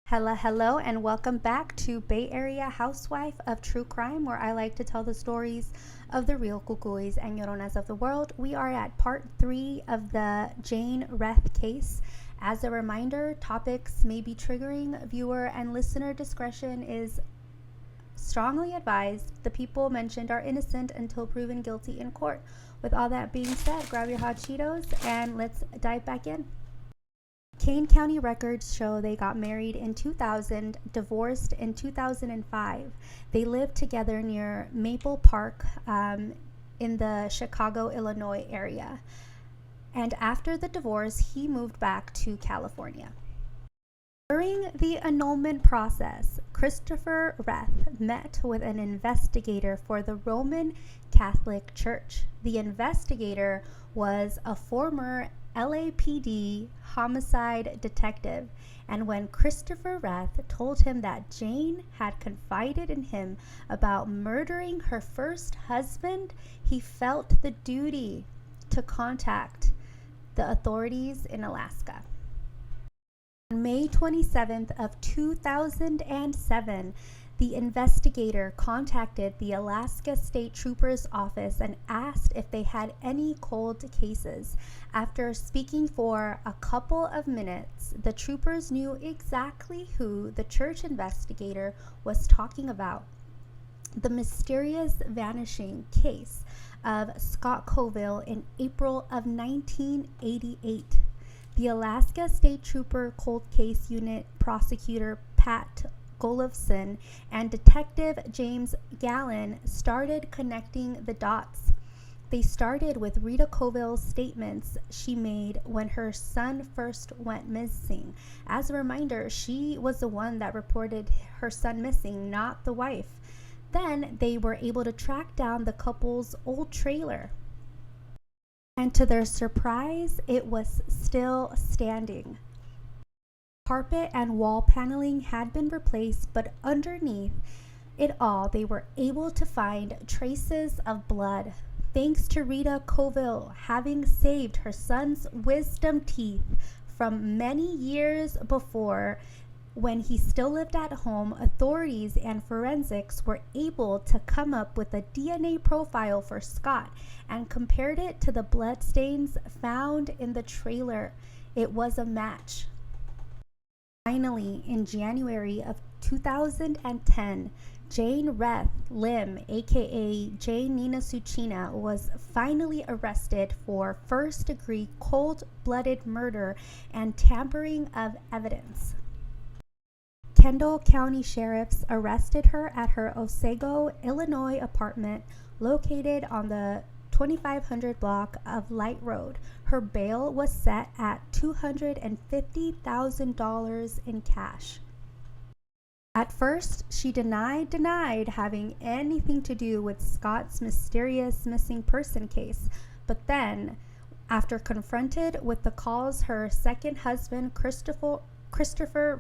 Hello, and welcome back to Bay Area Housewife of True Crime, where I like to tell the stories of the real cucuys and lloronas of the world. We are at part 3 of the Jane Reth case. As a reminder, topics may be triggering. Viewer and listener discretion is strongly advised. The people mentioned are innocent until proven guilty in court. With all that being said, grab your hot Cheetos and let's dive back in. Kane County records show they got married in 2000, divorced in 2005. They lived together near Maple Park in the Chicago, Illinois area. And after the divorce, he moved back to California. During the annulment process, Christopher Reth met with an investigator for the Roman Catholic Church. The investigator was a former LAPD homicide detective, and when Christopher Reth told him that Jane had confided in him about murdering her first husband, he felt the duty to contact the authorities in Alaska. On May 27th of 2007, the investigator contacted the Alaska State Troopers office and asked if they had any cold cases. After speaking for a couple of minutes, the troopers knew exactly who the church investigator was talking about: the mysterious vanishing case of Scott Colville in April of 1988. The Alaska State Trooper Cold Case Unit prosecutor Pat Golofson and Detective James Gallen started connecting the dots. They started with Rita Colville's statements she made when her son first went missing. As a reminder, she was the one that reported her son missing, not the wife. Then they were able to track down the couple's old trailer. And to their surprise, it was still standing. Carpet and wall paneling had been replaced, but underneath it all, they were able to find traces of blood. Thanks to Rita Colville having saved her son's wisdom teeth from many years before, when he still lived at home, authorities and forensics were able to come up with a DNA profile for Scott and compared it to the bloodstains found in the trailer. It was a match. Finally, in January of 2010, Jane Reth Lim, aka Jane Nina Suchina, was finally arrested for first-degree cold-blooded murder and tampering of evidence. Kendall County sheriffs arrested her at her Otsego, Illinois apartment located on the 2500 block of Light Road. Her bail was set at $250,000 in cash. At first, she denied having anything to do with Scott's mysterious missing person case, but then, after confronted with the calls her second husband, Christopher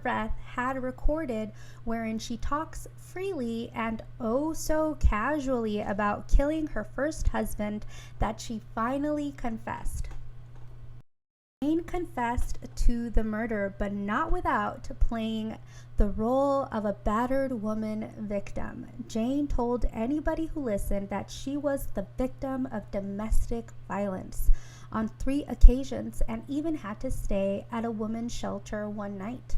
Reth, had recorded, wherein she talks freely and oh so casually about killing her first husband, that she finally confessed. Jane confessed to the murder, but not without playing the role of a battered woman victim. Jane told anybody who listened that she was the victim of domestic violence on 3 occasions and even had to stay at a women's shelter one night.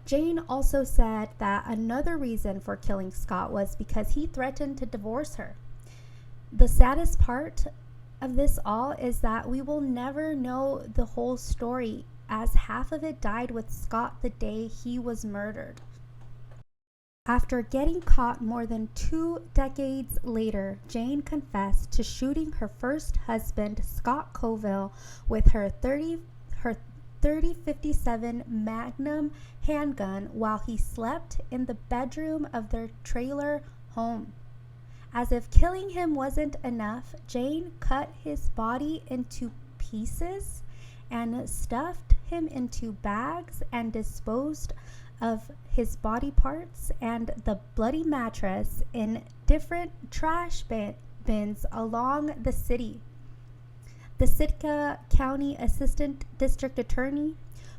Jane also said that another reason for killing Scott was because he threatened to divorce her. The saddest part of this all is that we will never know the whole story, as half of it died with Scott the day he was murdered. After getting caught more than 2 decades later, Jane confessed to shooting her first husband, Scott Colville, with her 30-57 Magnum handgun while he slept in the bedroom of their trailer home. As if killing him wasn't enough, Jane cut his body into pieces and stuffed him into bags and disposed of his body parts and the bloody mattress in different trash bins along the city. The Sitka County Assistant District Attorney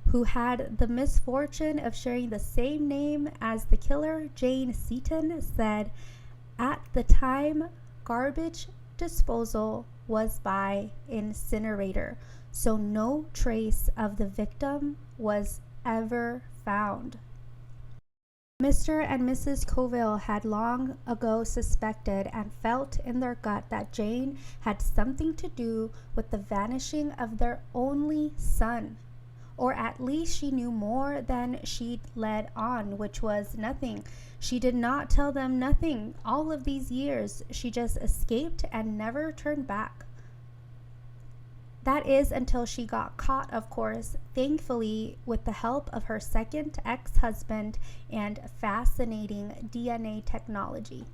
who had the misfortune of sharing the same name as the killer, Jane Seaton, said, "At the time, garbage disposal was by incinerator, so no trace of the victim was ever found." Mr. and Mrs. Coville had long ago suspected and felt in their gut that Jane had something to do with the vanishing of their only son. Or at least she knew more than she'd let on, which was nothing. She did not tell them nothing all of these years. She just escaped and never turned back. That is until she got caught, of course, thankfully with the help of her second ex-husband and fascinating DNA technology.